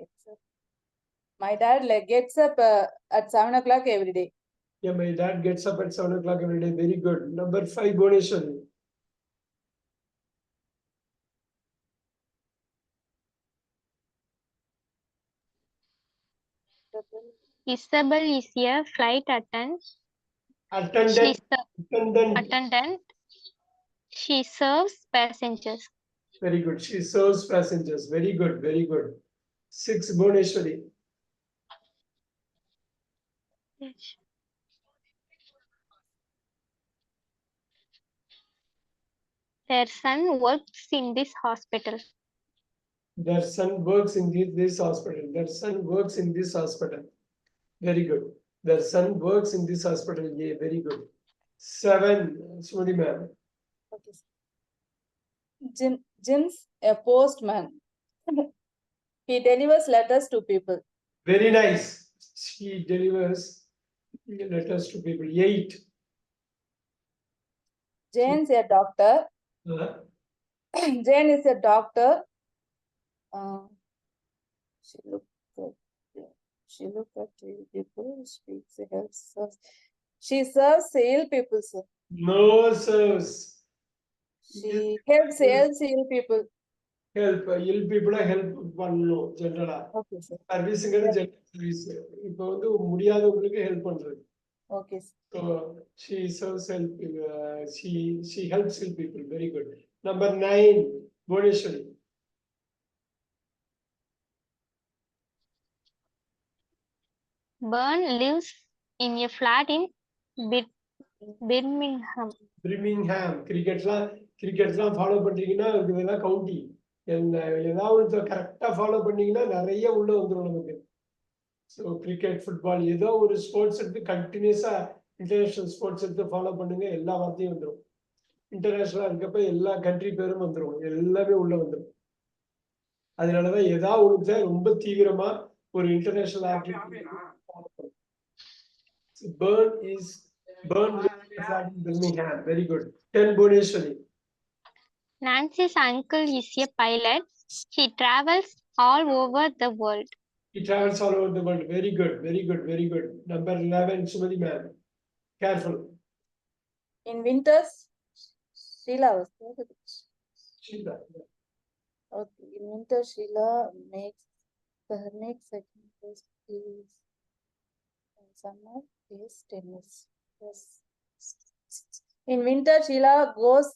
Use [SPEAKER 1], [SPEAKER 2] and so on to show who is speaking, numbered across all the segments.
[SPEAKER 1] Gets up. My dad gets up at 7 o'clock every day.
[SPEAKER 2] Yeah, my dad gets up at 7 o'clock every day. Very good. Number 5, Bhuvneshwari.
[SPEAKER 3] Isabel is a flight attendant.
[SPEAKER 2] Attendant.
[SPEAKER 3] She serves passengers.
[SPEAKER 2] Very good. She serves passengers. Very good. Very good. 6, Bhuvneshwari.
[SPEAKER 3] Their son works in this hospital.
[SPEAKER 2] Their son works in this hospital. Their son works in this hospital. Very good. Their son works in this hospital. Yeah, very good. 7, Sumati ma'am.
[SPEAKER 1] Okay. Jim's a postman. He delivers letters to people.
[SPEAKER 2] Very nice. She delivers letters to people. 8.
[SPEAKER 1] Jane's a doctor. Jane is a doctor. She looked at people. Helps us. She serves ill people, sir.
[SPEAKER 2] No, serves.
[SPEAKER 1] She helps ill people.
[SPEAKER 2] Help ill people help பண்ணணும் ஜெனரலா.
[SPEAKER 1] Okay, sir.
[SPEAKER 2] சர்வீஸ்ங்கிறது general service. இப்போ வந்து முடியாதவங்களுக்கு help பண்றது.
[SPEAKER 1] Okay, sir.
[SPEAKER 2] So she serves help. She helps ill people. Very good. Number 9, Bhuvneshwari.
[SPEAKER 3] Byrne lives in a flat in Birmingham.
[SPEAKER 2] கிரிக்கெட்லாம் follow பண்றீங்கன்னா இதெல்லாம் கவுண்டி. ஏதாவது கரெக்டா ஃபாலோ பண்ணீங்கன்னா நிறைய உள்ள வந்துடும் நமக்கு. ஸோ கிரிக்கெட், ஃபுட்பால் ஏதோ ஒரு ஸ்போர்ட்ஸ் எடுத்து கண்டினியூஸா இன்டர்நேஷனல் ஸ்போர்ட்ஸ் எடுத்து ஃபாலோ பண்ணுங்க, எல்லா வார்த்தையும் வந்துடும். இன்டர்நேஷனலா இருக்கப்ப எல்லா கண்ட்ரி பேரும் வந்துடும், எல்லாமே உள்ள வந்துடும். அதனாலதான் ஏதாவது ஒன்று ரொம்ப தீவிரமா ஒரு international activity. Byrne lives in Birmingham. Very good. 10, Bhuvneshwari.
[SPEAKER 3] Nancy's uncle is a pilot. He travels all over the world.
[SPEAKER 2] He travels all over the world. Very good. Very good. Very good. Number 11, Sumati ma'am. Careful.
[SPEAKER 1] In winters, Sheila was there.
[SPEAKER 2] Sheila.
[SPEAKER 1] Okay. In winter, Sheila makes in summer plays tennis. Yes. In winter, Sheila goes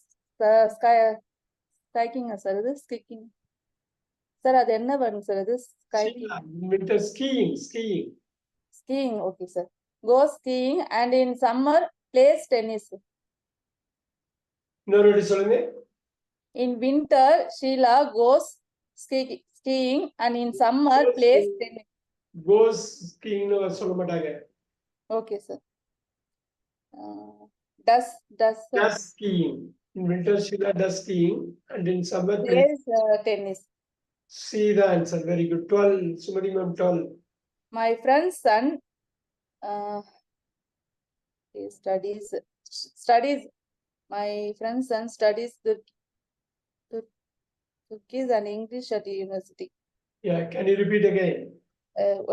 [SPEAKER 1] skiing. Sir, this skiing. Sir, அது என்ன வரும் sir? This skiing.
[SPEAKER 2] Winter skiing.
[SPEAKER 1] Skiing, okay sir. Goes skiing and in summer plays tennis.
[SPEAKER 2] No, சொல்லுங்க.
[SPEAKER 1] In winter, Sheila goes skiing and in summer plays tennis.
[SPEAKER 2] Goes skiing னு சொல்ல மாட்டாங்க.
[SPEAKER 1] Okay sir. Does
[SPEAKER 2] skiing. In winter, Sheila does skiing and in summer
[SPEAKER 1] plays tennis.
[SPEAKER 2] See the answer. Very good. 12, Sumati ma'am. 12.
[SPEAKER 1] My friend's son studies. My friend's son studies the Turkish and English at university.
[SPEAKER 2] Yeah, can you repeat again?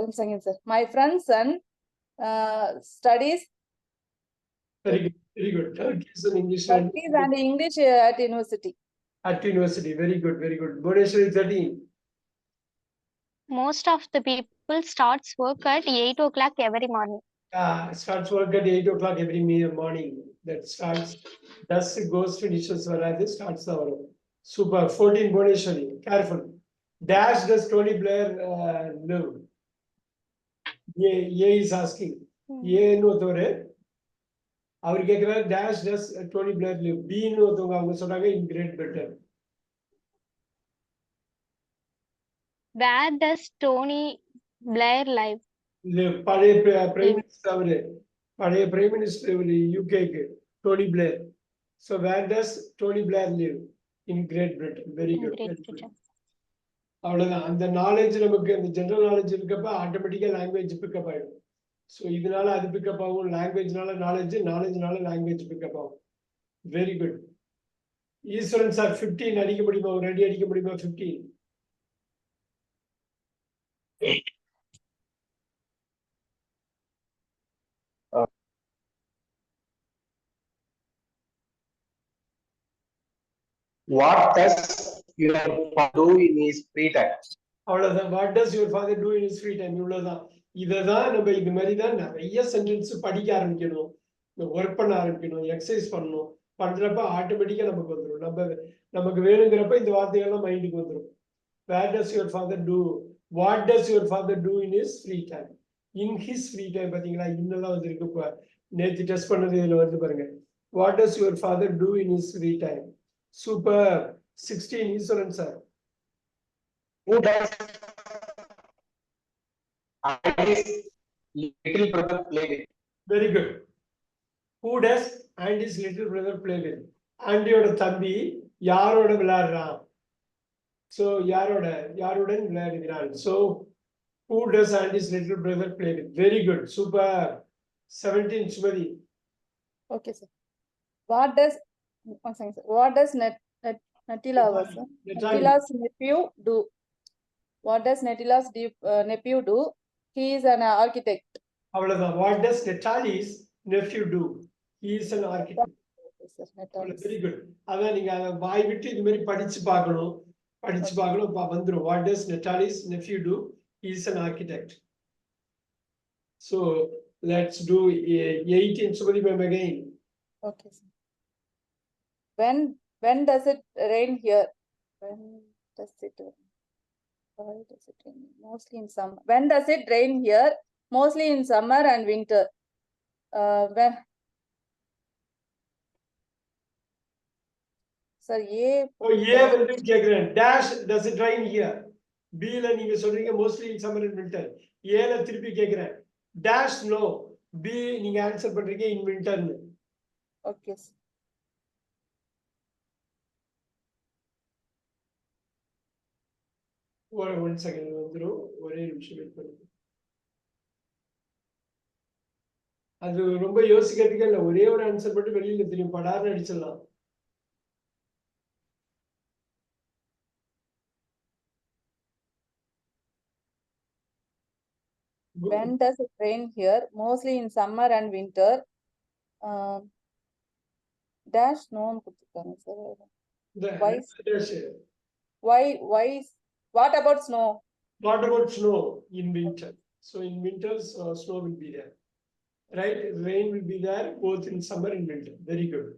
[SPEAKER 1] One second, sir. My friend's son studies.
[SPEAKER 2] Very good. Very good. Turkish and English.
[SPEAKER 1] Turkish and English at university.
[SPEAKER 2] At university. Very good. Very good. Bhuvneshwari 13.
[SPEAKER 3] Most of the people starts work at 8 o'clock every morning.
[SPEAKER 2] Starts work at 8 o'clock every morning. That starts, dusk goes, finishes, whereas starts the hour. Super. 14, Bhuvneshwari. Careful. Dash does Tony Blair live? A is asking. A no thore. அவர் கேட்கிறார் dash does Tony Blair live? B ன்னு ஒருத்தவங்க அவங்க சொன்னாங்க in Great Britain.
[SPEAKER 3] Where does Tony Blair live?
[SPEAKER 2] பழைய prime minister அவரு, பழைய prime minister இவரு யூகேக்கு, Tony Blair. So where does Tony Blair live? In Great Britain. Very good. அவ்வளவுதான். அந்த நாலேஜ் நமக்கு, அந்த ஜெனரல் நாலேஜ் இருக்கப்ப ஆட்டோமேட்டிக்கா லாங்குவேஜ் பிக்கப் ஆயிடும். ஸோ இதனால அது பிக்கப் ஆகும், லாங்குவேஜ்னால நாலேஜ்னால லாங்குவேஜ் பிக்கப் ஆகும். Very good. ஈஸ்வரன் சார் 15 அடிக்க முடியுமா? ஒரு அடி அடிக்க முடியுமா? 15.
[SPEAKER 4] What does your father do in his free time?
[SPEAKER 2] அவ்வளவுதான். What does your father do in is free time? இவ்வளவுதான். இததான் நம்ம இது மாதிரி தான் நிறைய சென்டென்ஸ் படிக்க ஆரம்பிக்கணும், ஒர்க் பண்ண ஆரம்பிக்கணும், எக்ஸசைஸ் பண்ணணும். பண்றப்ப ஆட்டோமேட்டிக்கா நமக்கு வந்துடும். நமக்கு வேணுங்கிறப்ப இந்த வார்த்தைகள்லாம் மைண்டுக்கு வந்துடும். Where does your father do, what does your father do in is free time? In his free time. பாத்தீங்களா, இன்னெல்லாம் வந்துருக்கு. இப்போ நேற்று டெஸ்ட் பண்ணது இதுல வந்து பாருங்க. What does your father do in is free time? Super. 16 Eswaran sir.
[SPEAKER 4] Who does and his little brother play with?
[SPEAKER 2] Very good. Who does and his little brother play with? ஆண்டியோட தம்பி யாரோட விளையாடுறான்? So யாருடன் விளையாடுகிறான்? So who does and his little brother play with? Very good. Super. 17 Sumadi.
[SPEAKER 1] Okay, sir. What does Natila was? Natila's nephew do? What does Natila's nephew do? He is an architect.
[SPEAKER 2] அவ்வளவுதான். What does Natali's nephew do? He is an architect.
[SPEAKER 1] Yes, sir. Natalis.
[SPEAKER 2] Very good. அதான் நீங்க வாய் விட்டு இது மாதிரி படிச்சு பார்க்கணும். வந்துரும். What does Natali's nephew do? He is an architect. So let's do 18 Sumadi ma'am again.
[SPEAKER 1] Okay, sir. When does it rain here? When does it rain? Why does it rain? Mostly in summer. When does it rain here? Mostly in summer and winter. When? Sir,
[SPEAKER 2] வந்து கேக்குறேன். Dash does it rain here? B ல நீங்க சொல்றீங்க mostly in summer and winter. A ல திருப்பி கேக்குறேன். Dash no. B நீங்க answer பண்றீங்க in winter னு.
[SPEAKER 1] Okay, sir.
[SPEAKER 2] One second வந்துரும். ஒரே நிமிஷம் வெயிட் பண்ணுங்க. அது ரொம்ப யோசிக்கிறதுக்கே இல்ல. ஒரே ஒரு ஆன்சர் மட்டும் வெளியில தெரியும். படார்னு அடிச்சிடலாம்.
[SPEAKER 1] When does it rain here? Mostly in summer and winter. Dash no கொடுத்திருக்காங்க sir. Why? What about snow?
[SPEAKER 2] What about snow in winter? So in winter, snow will be there, right? Rain will be there both in summer and winter. Very good.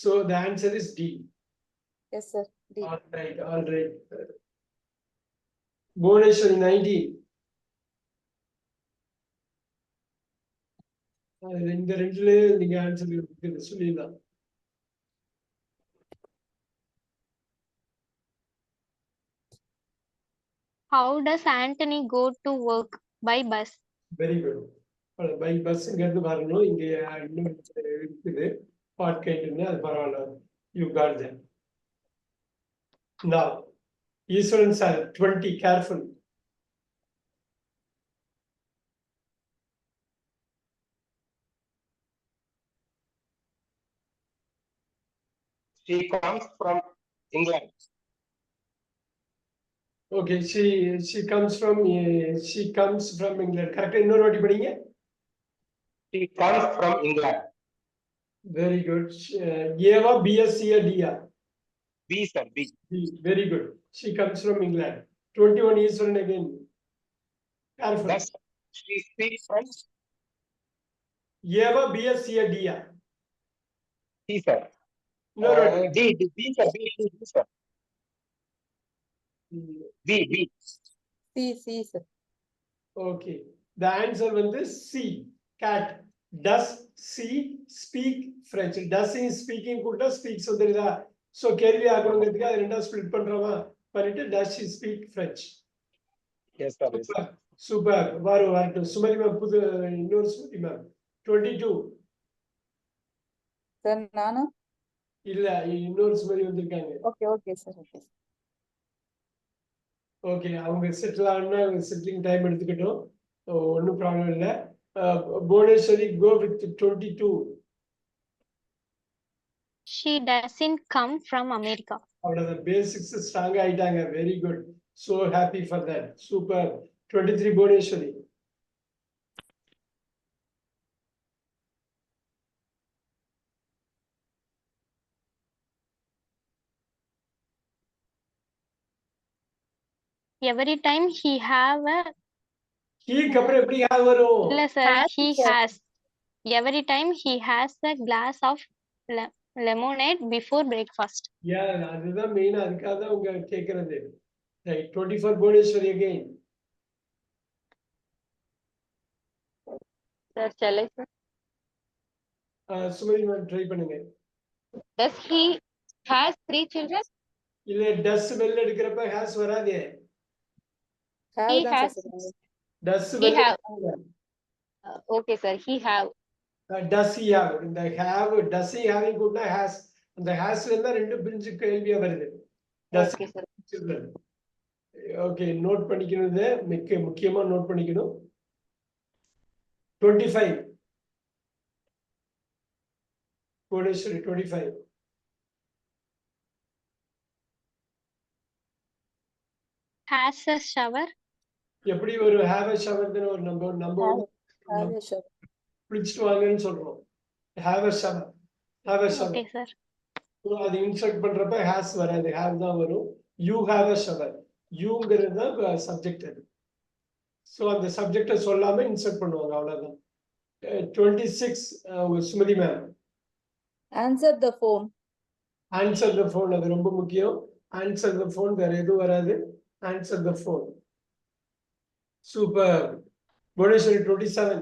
[SPEAKER 2] So the answer is D.
[SPEAKER 1] Yes, sir. D.
[SPEAKER 2] All right. Bhuvaneshwari 19. இந்த ரெண்டுல நீங்க answer சொல்லிடலாம்.
[SPEAKER 3] How does Anthony go to work? By bus.
[SPEAKER 2] Very good. By bus இருந்து வரணும். இங்க இன்னும் இருக்குது. பாட்கைட்னு அது பரவாயில்ல. You got that. Now, Eastern sir 20. Careful.
[SPEAKER 4] She comes from England.
[SPEAKER 2] Okay, she comes from England. Correct. இன்னொரு வாட்டி படிங்க.
[SPEAKER 4] She comes from England.
[SPEAKER 2] Very good. Eva, BSc or DR?
[SPEAKER 4] B, sir, B.
[SPEAKER 2] Very good. She comes from England. 21 years old again. Careful.
[SPEAKER 4] Does she speak French?
[SPEAKER 2] Eva, BSc or DR?
[SPEAKER 4] C, sir.
[SPEAKER 2] No.
[SPEAKER 4] B, sir. B, sir. B.
[SPEAKER 1] C, sir.
[SPEAKER 2] Okay. The answer was C. Cat. Does she speak French? Does he speaking kuda speaks வந்துருதா? So கேள்வி ஆகணுங்கிறதுக்கு அது ரெண்டா split பண்றோமா பண்ணிட்டு does she speak French?
[SPEAKER 4] Yes, sir.
[SPEAKER 2] Super. வரட்டும். Sumathi ma'am இன்னொரு Sumathi ma'am 22.
[SPEAKER 1] Sir, நானா?
[SPEAKER 2] இல்ல இன்னொரு சுமதி வந்திருக்காங்க.
[SPEAKER 1] Okay, sir.
[SPEAKER 2] ஓகே, அவங்க செட்டில் ஆனா செட்டிலிங் டைம் எடுத்துக்கிட்டோம். ஒன்றும் ப்ராப்ளம் இல்லை. Bhuvaneshwari, go with 22.
[SPEAKER 3] She doesn't come from America.
[SPEAKER 2] அவ்வளவுதான். பேசிக்ஸ் ஸ்ட்ராங் ஆயிட்டாங்க. Very good. So happy for that. Super. 23 Bhuvneshwari.
[SPEAKER 3] Every time he have a
[SPEAKER 2] He அப்புறம் எப்படி have வரும்?
[SPEAKER 3] இல்ல sir,
[SPEAKER 1] Has
[SPEAKER 3] he
[SPEAKER 1] sir.
[SPEAKER 3] has. Every time he has a glass of lemonade before breakfast.
[SPEAKER 2] Yeah, அதுதான் main. அதுக்காக தான் உங்க கேக்குறது. Right. 24 Bhuvneshwari again.
[SPEAKER 5] Sir, shall I, sir?
[SPEAKER 2] Sumathi ma'am try பண்ணுங்க.
[SPEAKER 5] Does he has 3 children?
[SPEAKER 2] இல்ல டஸ் வெல்ல எடுக்கிறப்ப ஹேஸ் வராதே.
[SPEAKER 1] Have
[SPEAKER 5] He
[SPEAKER 1] தான்
[SPEAKER 5] has.
[SPEAKER 1] sir சொல்லுவாங்க.
[SPEAKER 2] டஸ்
[SPEAKER 5] He
[SPEAKER 2] வெல்ல
[SPEAKER 5] have. Okay, sir. He have.
[SPEAKER 2] Does he have. இந்த ஹேவ் டஸ் ஹி ஹேவிங் கூடனா ஹேஸ். அந்த ஹேஸ்ல இருந்தா ரெண்டு பிரிஞ்சு கேள்வியா வருது. Does
[SPEAKER 5] Okay, sir.
[SPEAKER 2] Children. Okay, note பண்ணிக்கிறது முக்கியமா நோட் பண்ணிக்கணும். 25 Bhuvneshwari 25.
[SPEAKER 3] Has a shower.
[SPEAKER 2] எப்படி ஒரு ஹேவ் a shower ன்னு ஒரு நம்ம
[SPEAKER 1] Have a shower.
[SPEAKER 2] பிடிச்சிட்டு வாங்கன்னு சொல்றோம். Have a shower. Have a shower.
[SPEAKER 3] Okay sir.
[SPEAKER 2] அது இன்ஸ்ட்ரக்ட் பண்றப்ப ஹேஸ் வராது, ஹேவ் தான் வரும். You have a shower. யூங்கிறது தான் சப்ஜெக்ட் அது. ஸோ அந்த சப்ஜெக்டை சொல்லாம இன்ஸ்ட்ரக்ட் பண்ணுவாங்க, அவ்வளவுதான். 26 Sumathi ma'am.
[SPEAKER 1] Answer the phone.
[SPEAKER 2] Answer the phone, அது ரொம்ப முக்கியம். ஆன்சர் த ஃபோன், வேற எதுவும் வராது. Answer the phone. Super. Bhuvneshwari 27.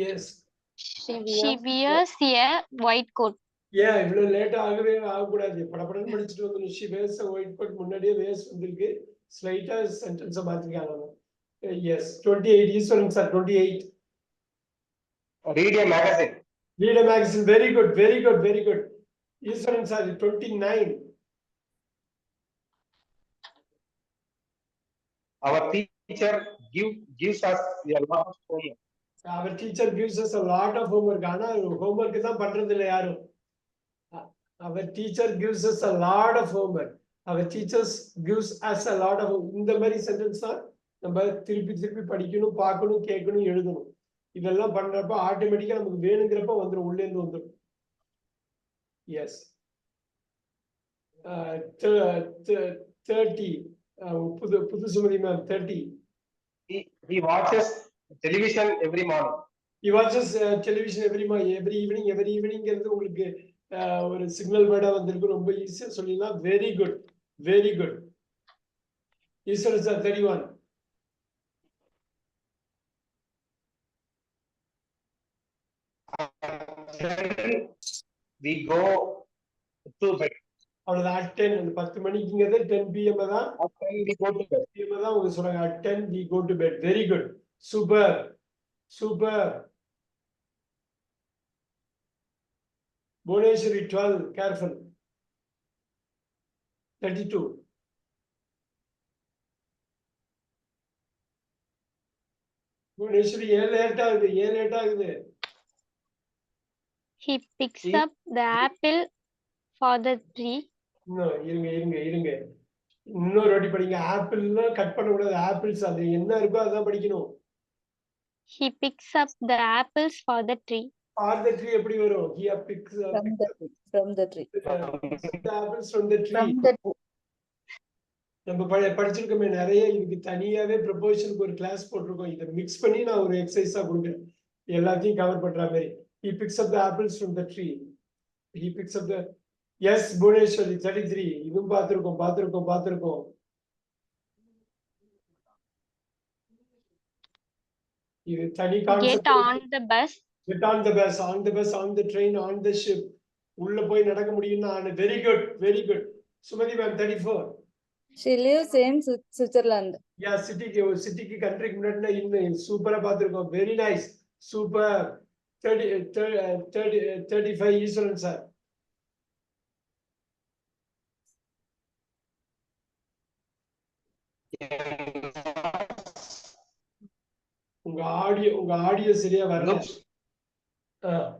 [SPEAKER 2] Yes.
[SPEAKER 3] She wears a white coat.
[SPEAKER 2] ஏன் இவ்வளவு லேட்டா ஆகக்கூடாது. படப்படன்னு படிச்சுட்டு வந்து she wears a white coat முன்னாடியே வேஸ் வந்திருக்கு. ஸ்லைட்டா சென்டென்ஸை மாத்திருக்காங்க. Yes. 28 Eswaran sir 28.
[SPEAKER 4] Read a magazine.
[SPEAKER 2] Read a magazine. Very good, very good, very good. Eswaran sir 29.
[SPEAKER 4] Our teacher gives us a lot of homework.
[SPEAKER 2] Our teacher gives us a lot of homework. ஆனா homework தான் பண்றது இல்ல யாரும். Our teacher gives us a lot of homework. Our teachers gives us a lot of homework. இந்த மாதிரி sentence தான் நம்ம திருப்பி திருப்பி படிக்கணும், பார்க்கணும், கேட்கணும், எழுதணும். இதெல்லாம் பண்றப்ப ஆட்டோமேட்டிக்கா நமக்கு வேணுங்கிறப்ப வந்துடும், உள்ளே இருந்து வந்துடும். எஸ். 30 புது Sumathi ma'am 30.
[SPEAKER 4] He watches television every morning.
[SPEAKER 2] He watches television every evening. Every evening உங்களுக்கு ஒரு சிக்னல் வேர்டா வந்திருக்கு. ரொம்ப ஈஸியா சொல்லிடலாம். Very good, very good. Eswaran sir 31.
[SPEAKER 4] We go to bed.
[SPEAKER 2] அவ்வளவுதான். at 10 அந்த 10 மணிக்குங்கிறது 10 PM தான்.
[SPEAKER 4] At 10 we go to bed.
[SPEAKER 2] PM தான் உங்களுக்கு சொல்றாங்க. at 10 we go to bed. Very good. Super. Super. Bhuvneshwari 12. Careful. 32. Bhuvneshwari ஏன் லேட் ஆகுது?
[SPEAKER 3] He picks up the apple for the tree.
[SPEAKER 2] இருங்க. இன்னொரு வாட்டி படிங்க. ஆப்பிள்லாம் கட் பண்ண கூடாது. ஆப்பிள்ஸ் அது என்ன இருக்கோ அதான் படிக்கணும்.
[SPEAKER 3] He picks up the apples for the tree.
[SPEAKER 2] For the tree எப்படி வரும்? He picks
[SPEAKER 1] From the tree.
[SPEAKER 2] the apples from the tree.
[SPEAKER 1] From the tree.
[SPEAKER 2] நம்ம படிச்சிருக்கோமே நிறைய. இதுக்கு தனியாவே ப்ரொபோஷனுக்கு ஒரு கிளாஸ் போட்டிருக்கோம். இதை மிக்ஸ் பண்ணி நான் ஒரு எக்ஸசைஸா கொடுக்குறேன், எல்லாத்தையும் கவர் பண்ற மாதிரி. He picks up the apples from the tree. He picks up the. Yes, Bhuvneshwari 33. இதுவும் பார்த்திருக்கோம். இது தனி concept.
[SPEAKER 3] Get on the bus.
[SPEAKER 2] Get on the bus, on the train, on the ship. உள்ள போய் நடக்க முடியும்னா very good, very good. Sumathi ma'am 34.
[SPEAKER 1] She lives in Switzerland.
[SPEAKER 2] யா, சிட்டிக்கு கண்ட்ரிக்கு முன்னாடி இன்னும் சூப்பரா பார்த்திருக்கோம். Very nice, super. 35 ஈஸ்வரன் சார். உங்க ஆடியோ சரியா வரல. Ah,